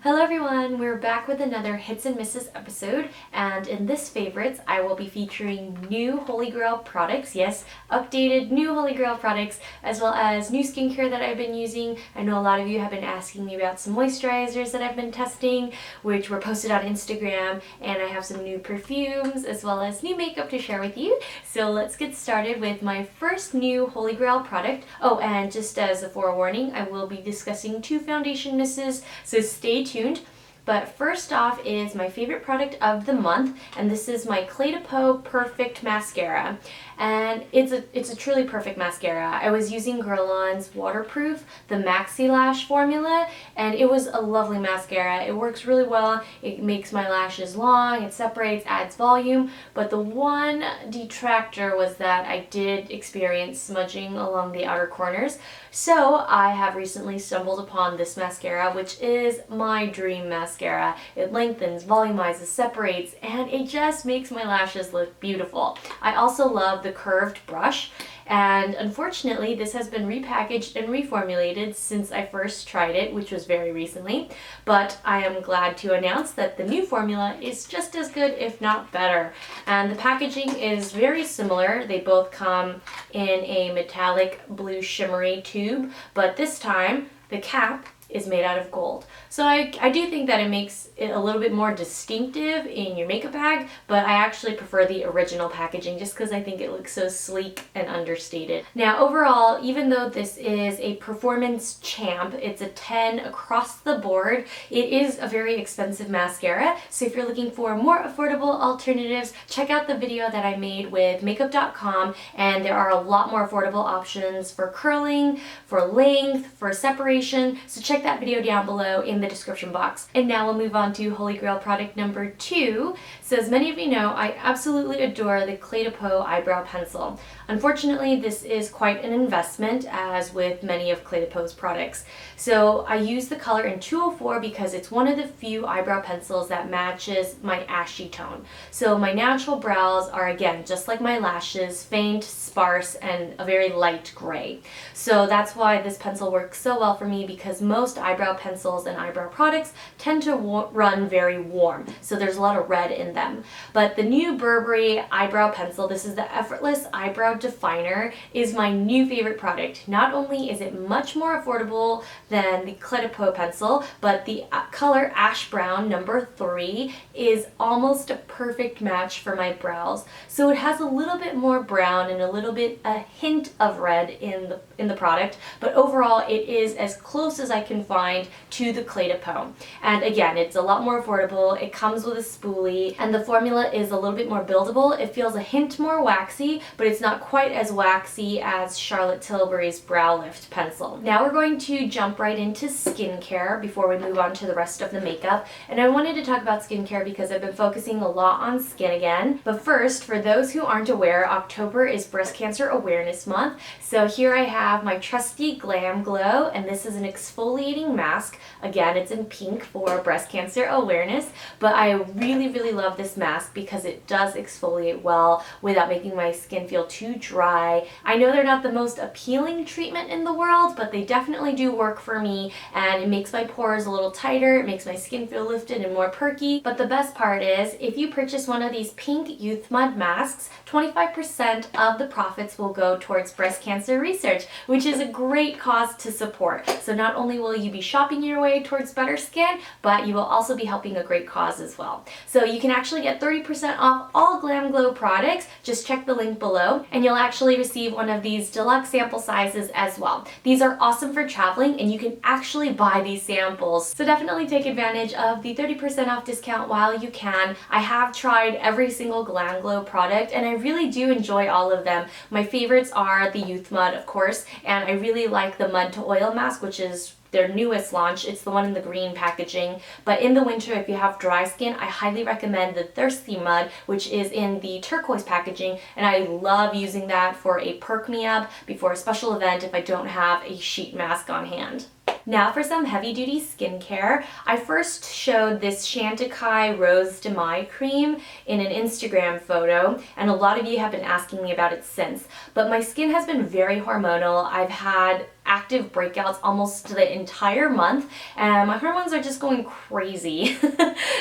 Hello everyone, we're back with another Hits and Misses episode, and in this favorites I will be featuring new Holy Grail products, yes, updated new Holy Grail products, as well as new skincare that I've been using. I know a lot of you have been asking me about some moisturizers that I've been testing, which were posted on Instagram, and I have some new perfumes as well as new makeup to share with you. So let's get started with my first new Holy Grail product. Oh, and just as a forewarning, I will be discussing two foundation misses, so stay tuned. But first off is my favorite product of the month, and this is my Clé de Peau Perfect Mascara. And it's a truly perfect mascara. I was using Guerlain's Waterproof, the Maxi Lash formula, and it was a lovely mascara. It works really well. It makes my lashes long, it separates, adds volume, but the one detractor was that I did experience smudging along the outer corners. So I have recently stumbled upon this mascara, which is my dream mascara. It lengthens, volumizes, separates, and it just makes my lashes look beautiful. I also love the curved brush, and unfortunately this has been repackaged and reformulated since I first tried it, which was very recently, but I am glad to announce that the new formula is just as good, if not better. And the packaging is very similar. They both come in a metallic blue shimmery tube, but this time the cap is made out of gold. So I do think that it makes it a little bit more distinctive in your makeup bag, but I actually prefer the original packaging just because I think it looks so sleek and understated. Now overall, even though this is a performance champ, it's a 10 across the board, it is a very expensive mascara. So if you're looking for more affordable alternatives, check out the video that I made with makeup.com, and there are a lot more affordable options for curling, for length, for separation. So check that video down below in the description box. And now we'll move on to Holy Grail product number 2. So as many of you know, I absolutely adore the Clé de Peau eyebrow pencil. Unfortunately, this is quite an investment, as with many of Clé de Peau's products. So I use the color in 204 because it's one of the few eyebrow pencils that matches my ashy tone. So my natural brows are, again, just like my lashes, faint, sparse, and a very light gray. So that's why this pencil works so well for me, because most eyebrow pencils and eyebrow products tend to run very warm. So there's a lot of red in them. But the new Burberry eyebrow pencil, this is the Effortless Eyebrow Definer, is my new favorite product. Not only is it much more affordable than the Clé de Peau pencil, but the color Ash Brown number 3 is almost a perfect match for my brows. So it has a little bit more brown and a hint of red in the product, but overall it is as close as I can find to the Clé de Peau. And again, it's a lot more affordable. It comes with a spoolie, and the formula is a little bit more buildable. It feels a hint more waxy, but it's not quite as waxy as Charlotte Tilbury's Brow Lift pencil. Now we're going to jump right into skincare before we move on to the rest of the makeup. And I wanted to talk about skincare because I've been focusing a lot on skin again. But first, for those who aren't aware, October is Breast Cancer Awareness Month. So here I have my trusty Glam Glow, and this is an exfoliating mask. Again, it's in pink for breast cancer awareness, but I really love this mask because it does exfoliate well without making my skin feel too dry. I know they're not the most appealing treatment in the world, but they definitely do work for me, and it makes my pores a little tighter, it makes my skin feel lifted and more perky. But the best part is, if you purchase one of these pink Youth Mud masks, 25% of the profits will go towards breast cancer research, which is a great cause to support. So not only will you be shopping your way towards better skin, but you will also be helping a great cause as well. So you can actually get 30% off all Glam Glow products. Just check the link below, and you'll actually receive one of these deluxe sample sizes as well. These are awesome for traveling, and you can actually buy these samples. So definitely take advantage of the 30% off discount while you can. I have tried every single Glam Glow product, and I really do enjoy all of them. My favorites are the Youth Mud, of course, and I really like the Mud to Oil mask, which is their newest launch. It's the one in the green packaging. But in the winter, if you have dry skin, I highly recommend the Thirsty Mud, which is in the turquoise packaging, and I love using that for a perk-me-up before a special event if I don't have a sheet mask on hand. Now for some heavy-duty skincare. I first showed this Chantecaille Rose de Mai cream in an Instagram photo, and a lot of you have been asking me about it since. But my skin has been very hormonal. I've had active breakouts almost the entire month, and my hormones are just going crazy.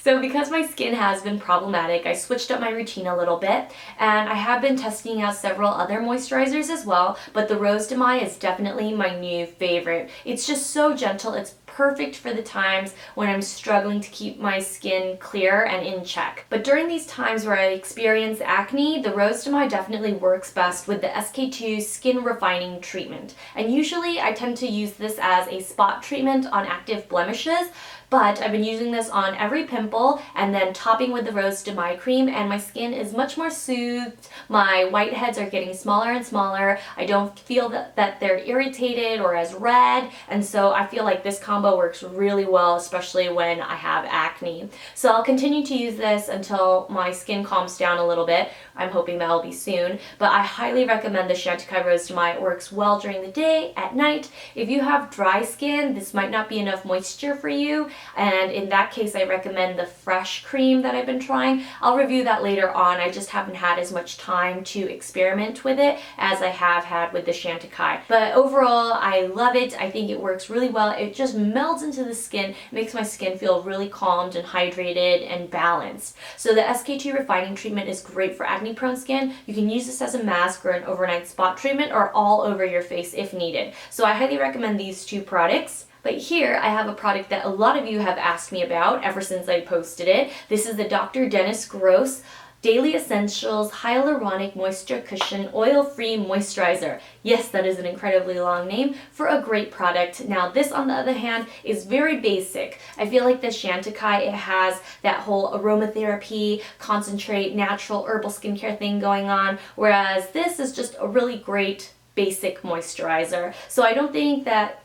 So because my skin has been problematic, I switched up my routine a little bit, and I have been testing out several other moisturizers as well, but the Rose de Mai is definitely my new favorite. It's just so gentle. It's perfect for the times when I'm struggling to keep my skin clear and in check. But during these times where I experience acne, the Rose de Mai definitely works best with the SK-II Skin Refining Treatment. And usually I tend to use this as a spot treatment on active blemishes, but I've been using this on every pimple and then topping with the Rose de Mai cream, and my skin is much more soothed. My whiteheads are getting smaller and smaller. I don't feel that they're irritated or as red, and so I feel like this combo works really well, especially when I have acne. So I'll continue to use this until my skin calms down a little bit. I'm hoping that'll be soon, but I highly recommend the Chantecaille Rose de Mai. It works well during the day, at night. If you have dry skin, this might not be enough moisture for you, and in that case I recommend the Fresh cream that I've been trying. I'll review that later on. I just haven't had as much time to experiment with it as I have had with the Chantecaille. But overall, I love it. I think it works really well. It just melds into the skin, makes my skin feel really calmed and hydrated and balanced. So the SK-II Refining Treatment is great for acne-prone skin. You can use this as a mask or an overnight spot treatment or all over your face if needed. So I highly recommend these two products. But here I have a product that a lot of you have asked me about ever since I posted it. This is the Dr. Dennis Gross Daily Essentials Hyaluronic Moisture Cushion Oil-Free Moisturizer. Yes, that is an incredibly long name for a great product. Now this, on the other hand, is very basic. I feel like the Chantecaille, it has that whole aromatherapy, concentrate, natural herbal skincare thing going on, whereas this is just a really great basic moisturizer. So I don't think that,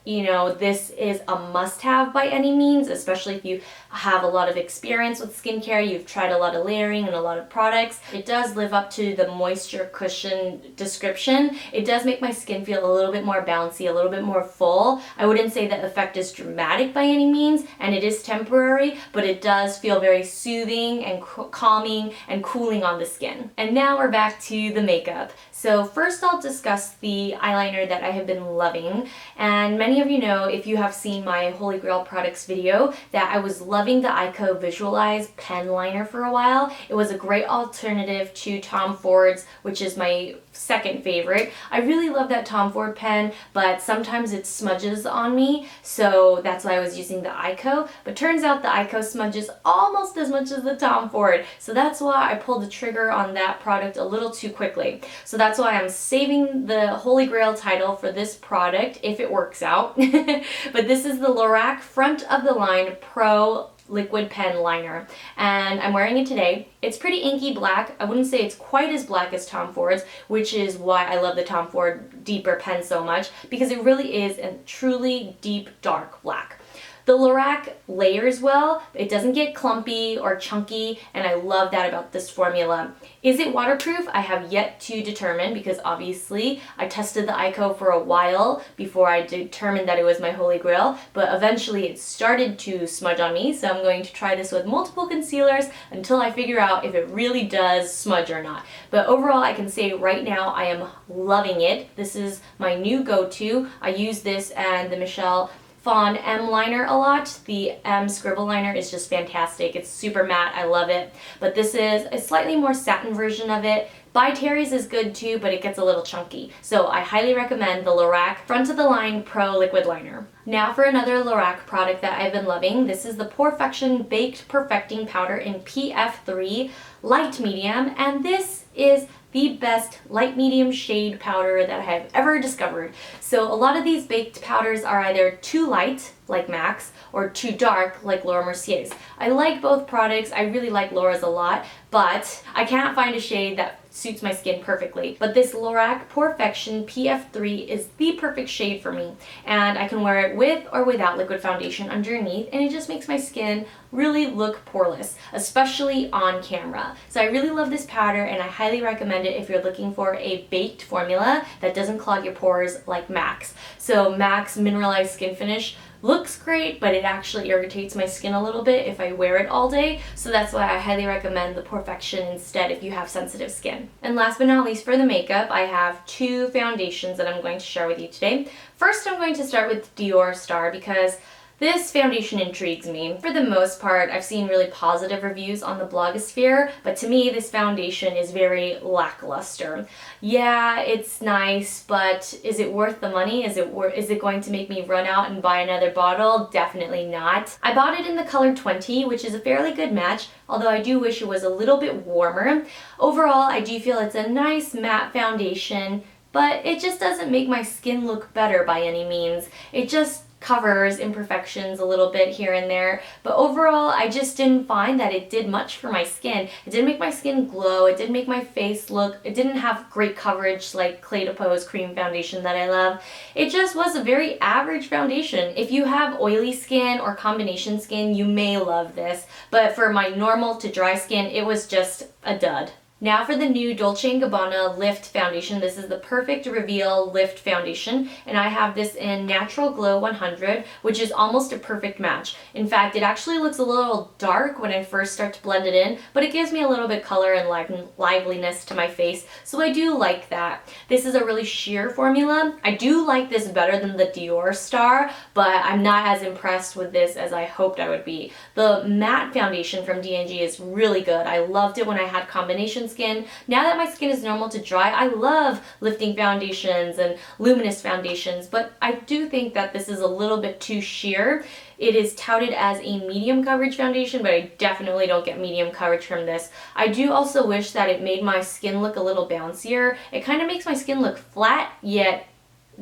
this is a must-have by any means, especially if you have a lot of experience with skincare, you've tried a lot of layering and a lot of products. It does live up to the moisture cushion description. It does make my skin feel a little bit more bouncy, a little bit more full. I wouldn't say the effect is dramatic by any means, and it is temporary, but it does feel very soothing and calming and cooling on the skin. And now we're back to the makeup. So first I'll discuss the eyeliner that I have been loving, and many of you know, if you have seen my Holy Grail products video, that I was loving the Eyeko Visualize pen liner for a while. It was a great alternative to Tom Ford's, which is my second favorite. I really love that Tom Ford pen, but sometimes it smudges on me, so that's why I was using the Eyeko. But turns out the Eyeko smudges almost as much as the Tom Ford, so that's why I pulled the trigger on that product a little too quickly. So that's why I'm saving the Holy Grail title for this product if it works out. But this is the Lorac Front of the Line Pro Liquid Pen Liner, and I'm wearing it today. It's pretty inky black. I wouldn't say it's quite as black as Tom Ford's, which is why I love the Tom Ford deeper pen so much, because it really is a truly deep dark black. The Lorac layers well, it doesn't get clumpy or chunky, and I love that about this formula. Is it waterproof? I have yet to determine, because obviously I tested the Eyeko for a while before I determined that it was my Holy Grail, but eventually it started to smudge on me, so I'm going to try this with multiple concealers until I figure out if it really does smudge or not. But overall, I can say right now I am loving it. This is my new go-to. I use this and the Michelle Fawn M liner a lot. The M scribble liner is just fantastic. It's super matte. I love it. But this is a slightly more satin version of it. By Terry's is good too, but it gets a little chunky. So I highly recommend the Lorac Front of the Line Pro Liquid Liner. Now for another Lorac product that I've been loving. This is the Porefection Baked Perfecting Powder in PF3 Light Medium, and this is the best light medium shade powder that I have ever discovered. So a lot of these baked powders are either too light, like MAC's, or too dark, like Laura Mercier's. I like both products. I really like Laura's a lot, but I can't find a shade that suits my skin perfectly. But this Lorac Porefection PF3 is the perfect shade for me, and I can wear it with or without liquid foundation underneath, and it just makes my skin really look poreless, especially on camera. So I really love this powder, and I highly recommend it if you're looking for a baked formula that doesn't clog your pores like MAC's. So MAC's Mineralized Skin Finish looks great, but it actually irritates my skin a little bit if I wear it all day. So that's why I highly recommend the Perfection instead if you have sensitive skin. And last but not least, for the makeup, I have two foundations that I'm going to share with you today. First, I'm going to start with Dior Star because this foundation intrigues me. For the most part, I've seen really positive reviews on the blogosphere, but to me, this foundation is very lackluster. Yeah, it's nice, but is it worth the money? Is it going to make me run out and buy another bottle? Definitely not. I bought it in the color 20, which is a fairly good match, although I do wish it was a little bit warmer. Overall, I do feel it's a nice matte foundation, but it just doesn't make my skin look better by any means. It just covers imperfections a little bit here and there, but overall I just didn't find that it did much for my skin. It didn't make my skin glow, it didn't make my face look, it didn't have great coverage like Clay to Pose cream foundation that I love. It just was a very average foundation. If you have oily skin or combination skin, you may love this, but for my normal to dry skin, it was just a dud. Now for the new Dolce & Gabbana Lift Foundation. This is the Perfect Reveal Lift Foundation, and I have this in Natural Glow 100, which is almost a perfect match. In fact, it actually looks a little dark when I first start to blend it in, but it gives me a little bit color and liveliness to my face, so I do like that. This is a really sheer formula. I do like this better than the Dior Star, but I'm not as impressed with this as I hoped I would be. The matte foundation from D&G is really good. I loved it when I had combination skin. Now that my skin is normal to dry, I love lifting foundations and luminous foundations, but I do think that this is a little bit too sheer. It is touted as a medium coverage foundation, but I definitely don't get medium coverage from this. I do also wish that it made my skin look a little bouncier. It kind of makes my skin look flat, yet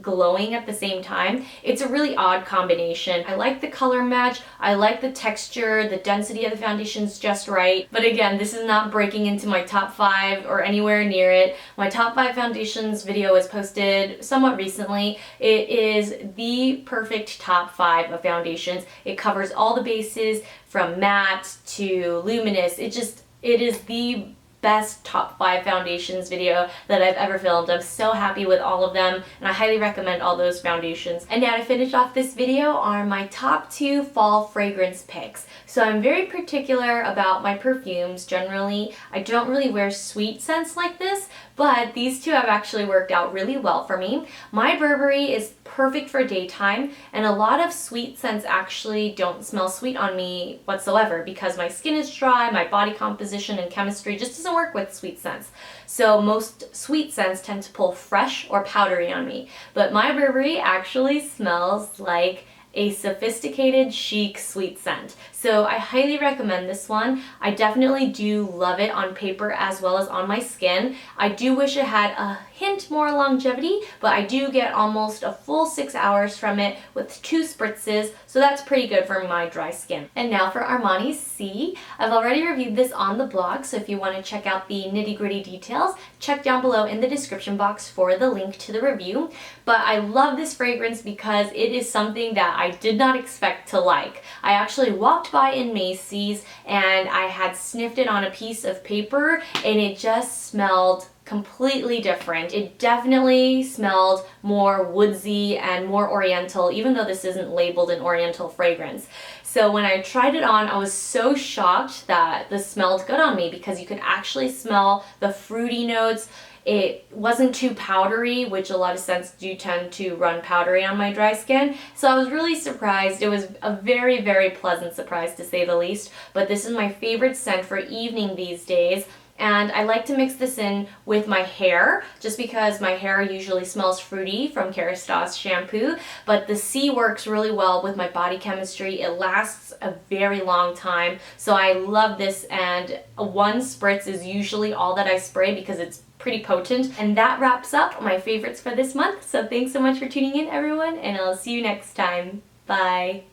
glowing at the same time. It's a really odd combination. I like the color match, I like the texture, the density of the foundation's just right, but again, this is not breaking into my top 5 or anywhere near it. My top 5 foundations video was posted somewhat recently. It is the perfect top 5 of foundations. It covers all the bases from matte to luminous. It is the best top 5 foundations video that I've ever filmed. I'm so happy with all of them, and I highly recommend all those foundations. And now to finish off this video are my top 2 fall fragrance picks. So I'm very particular about my perfumes. Generally, I don't really wear sweet scents like this, but these two have actually worked out really well for me. My Burberry is perfect for daytime, and a lot of sweet scents actually don't smell sweet on me whatsoever because my skin is dry, my body composition and chemistry just doesn't work with sweet scents. So most sweet scents tend to pull fresh or powdery on me, but my Burberry actually smells like a sophisticated, chic, sweet scent. So I highly recommend this one. I definitely do love it on paper as well as on my skin. I do wish it had a hint more longevity, but I do get almost a full 6 hours from it with 2 spritzes, so that's pretty good for my dry skin. And now for Armani C. I've already reviewed this on the blog, so if you want to check out the nitty-gritty details, check down below in the description box for the link to the review. But I love this fragrance because it is something that I did not expect to like. I actually walked by in Macy's and I had sniffed it on a piece of paper, and it just smelled completely different. It definitely smelled more woodsy and more oriental, even though this isn't labeled an oriental fragrance. So when I tried it on, I was so shocked that this smelled good on me because you could actually smell the fruity notes. It wasn't too powdery, which a lot of scents do tend to run powdery on my dry skin. So I was really surprised. It was a very, very pleasant surprise to say the least. But this is my favorite scent for evening these days. And I like to mix this in with my hair, just because my hair usually smells fruity from Kerastase shampoo, but the C works really well with my body chemistry. It lasts a very long time, so I love this, and one spritz is usually all that I spray because it's pretty potent. And that wraps up my favorites for this month, so thanks so much for tuning in, everyone, and I'll see you next time. Bye!